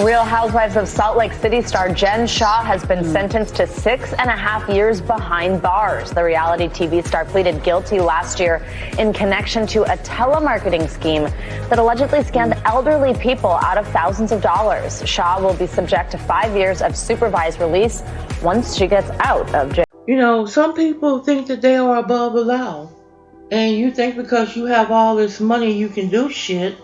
Real Housewives of Salt Lake City star Jen Shah has been sentenced to 6.5 years behind bars. The reality TV star pleaded guilty last year in connection to a telemarketing scheme that allegedly scammed elderly people out of thousands of dollars. Shah will be subject to 5 years of supervised release once she gets out of jail. You know, some people think that they are above the law. And you think because you have all this money you can do shit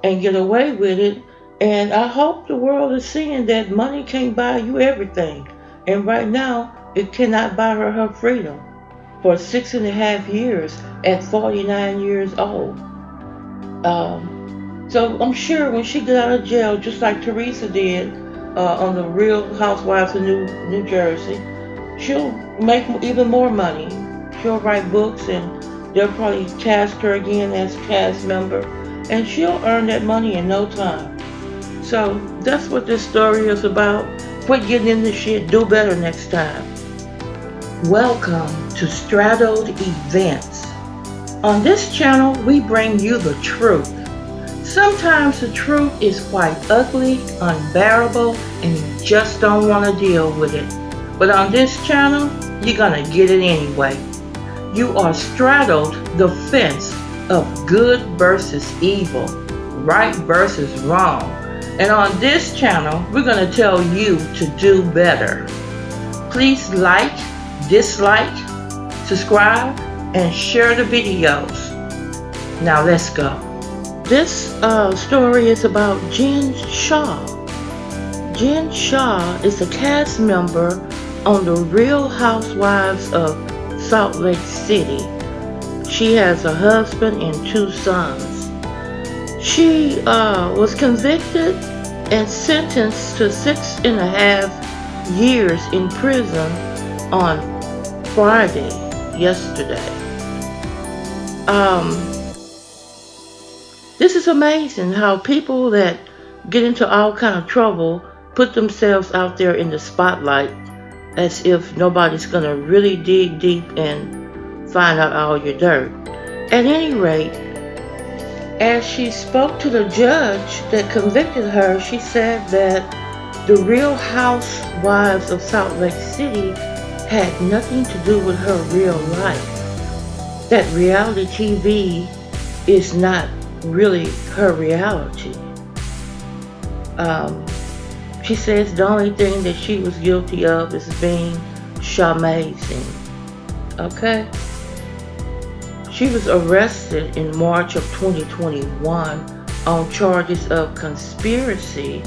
and get away with it. And I hope the world is seeing that money can't buy you everything. And right now, it cannot buy her freedom for 6.5 years at 49 years old. So I'm sure when she get out of jail, just like Teresa did on the Real Housewives of New Jersey, she'll make even more money. She'll write books and they'll probably cast her again as a cast member, and she'll earn that money in no time. So that's what this story is about. Quit getting into shit, do better next time. Welcome to Straddled Events. On this channel, we bring you the truth. Sometimes the truth is quite ugly, unbearable, and you just don't want to deal with it. But on this channel, you're gonna get it anyway. You are straddled the fence of good versus evil, right versus wrong. And on this channel, we're going to tell you to do better. Please like, dislike, subscribe, and share the videos. Now let's go. This story is about Jen Shah. Jen Shah is a cast member on the Real Housewives of Salt Lake City. She has a husband and 2 sons. She was convicted and sentenced to 6.5 years in prison on Friday, yesterday. This is amazing how people that get into all kind of trouble put themselves out there in the spotlight as if nobody's going to really dig deep and find out all your dirt. At any rate, as she spoke to the judge that convicted her, she said that the Real Housewives of Salt Lake City had nothing to do with her real life. That reality TV is not really her reality. She says the only thing that she was guilty of is being shamazing. Okay? She was arrested in March of 2021 on charges of conspiracy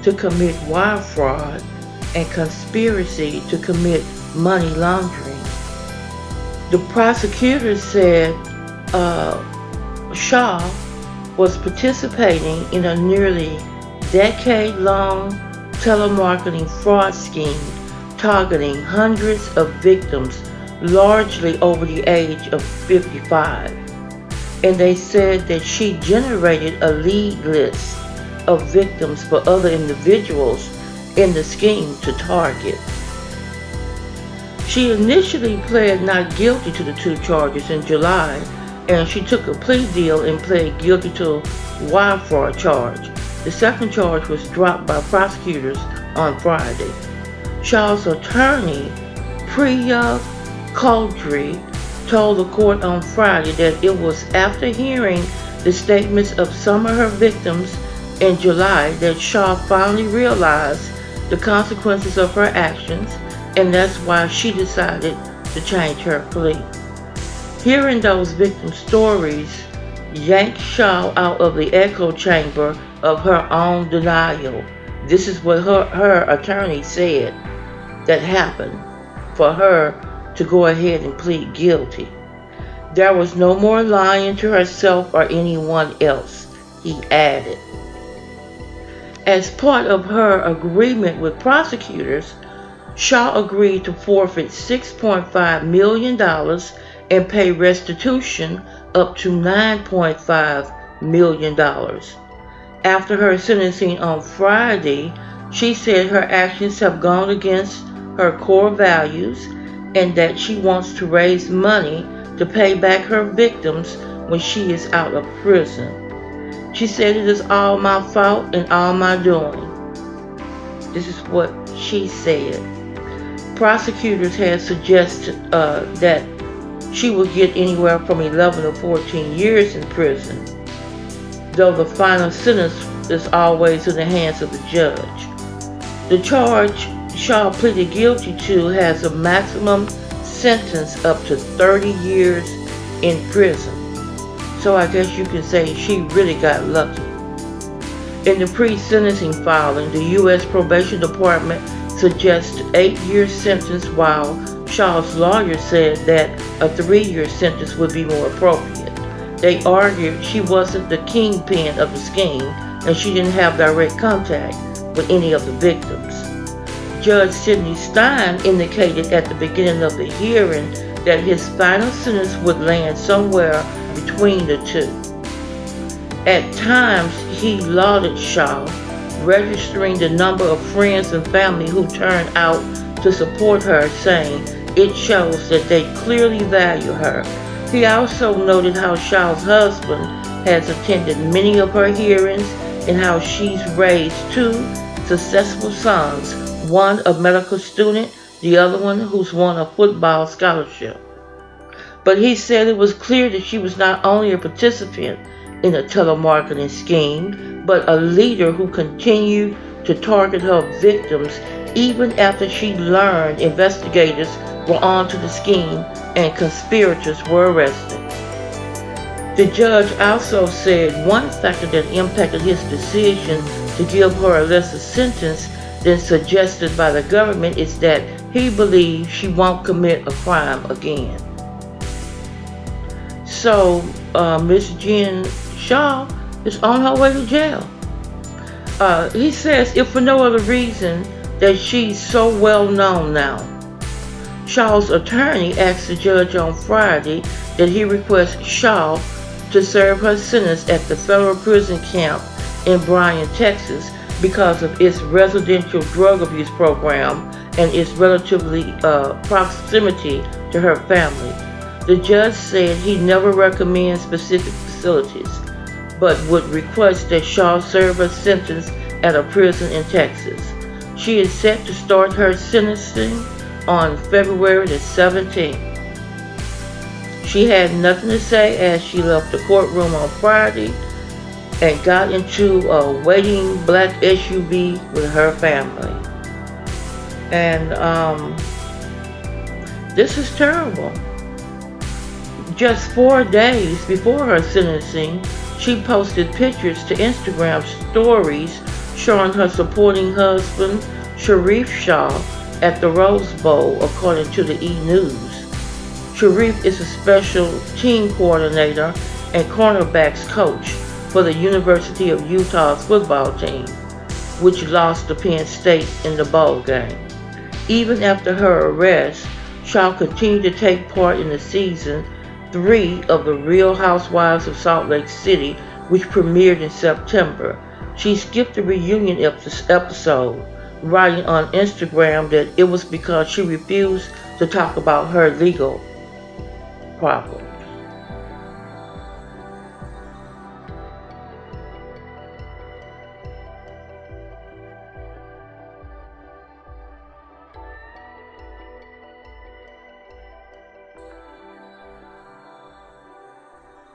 to commit wire fraud and conspiracy to commit money laundering. The prosecutors said Shah was participating in a nearly decade-long telemarketing fraud scheme targeting hundreds of victims, largely over the age of 55. And they said that she generated a lead list of victims for other individuals in the scheme to target. She initially pled not guilty to the 2 charges in July, and she took a plea deal and pled guilty to wire fraud charge. The second charge was dropped by prosecutors on Friday. Shah's attorney, Priya Chaudhry, told the court on Friday that it was after hearing the statements of some of her victims in July that Shah finally realized the consequences of her actions, and that's why she decided to change her plea. Hearing those victim stories yanked Shah out of the echo chamber of her own denial. This is what her attorney said that happened for her to go ahead and plead guilty. There was no more lying to herself or anyone else, he added. As part of her agreement with prosecutors, Shah agreed to forfeit $6.5 million and pay restitution up to $9.5 million. After her sentencing on Friday, she said her actions have gone against her core values and that she wants to raise money to pay back her victims when she is out of prison. She said, "It is all my fault and all my doing. This is what she said. Prosecutors had suggested that she would get anywhere from 11 to 14 years in prison, though the final sentence is always in the hands of the judge. The charge Shaw pleaded guilty to has a maximum sentence up to 30 years in prison. So I guess you can say she really got lucky. In the pre-sentencing filing, the U.S. Probation Department suggests an 8-year sentence, while Shaw's lawyer said that a 3-year sentence would be more appropriate. They argued she wasn't the kingpin of the scheme and she didn't have direct contact with any of the victims. Judge Sidney Stein indicated at the beginning of the hearing that his final sentence would land somewhere between the two. At times, he lauded Shah, registering the number of friends and family who turned out to support her, saying it shows that they clearly value her. He also noted how Shaw's husband has attended many of her hearings and how she's raised 2 successful sons, one a medical student, the other one who's won a football scholarship. But he said it was clear that she was not only a participant in a telemarketing scheme, but a leader who continued to target her victims even after she learned investigators were onto the scheme and conspirators were arrested. The judge also said one factor that impacted his decision to give her a lesser sentence than suggested by the government is that he believes she won't commit a crime again. So, Miss Jen Shah is on her way to jail. He says, if for no other reason, that she's so well known now. Shaw's attorney asked the judge on Friday that he request Shah to serve her sentence at the federal prison camp in Bryan, Texas, because of its residential drug abuse program and its relatively proximity to her family. The judge said he never recommends specific facilities, but would request that Shah serve her sentence at a prison in Texas. She is set to start her sentencing on February the 17th. She had nothing to say as she left the courtroom on Friday and got into a waiting black SUV with her family. And this is terrible. Just 4 days before her sentencing, she posted pictures to Instagram stories showing her supporting husband, Sharif Shah, at the Rose Bowl, according to the E! News. Sharif is a special team coordinator and cornerbacks coach for the University of Utah's football team, which lost to Penn State in the bowl game. Even after her arrest, Shah continued to take part in the season 3 of The Real Housewives of Salt Lake City, which premiered in September. She skipped the reunion episode, writing on Instagram that it was because she refused to talk about her legal problems.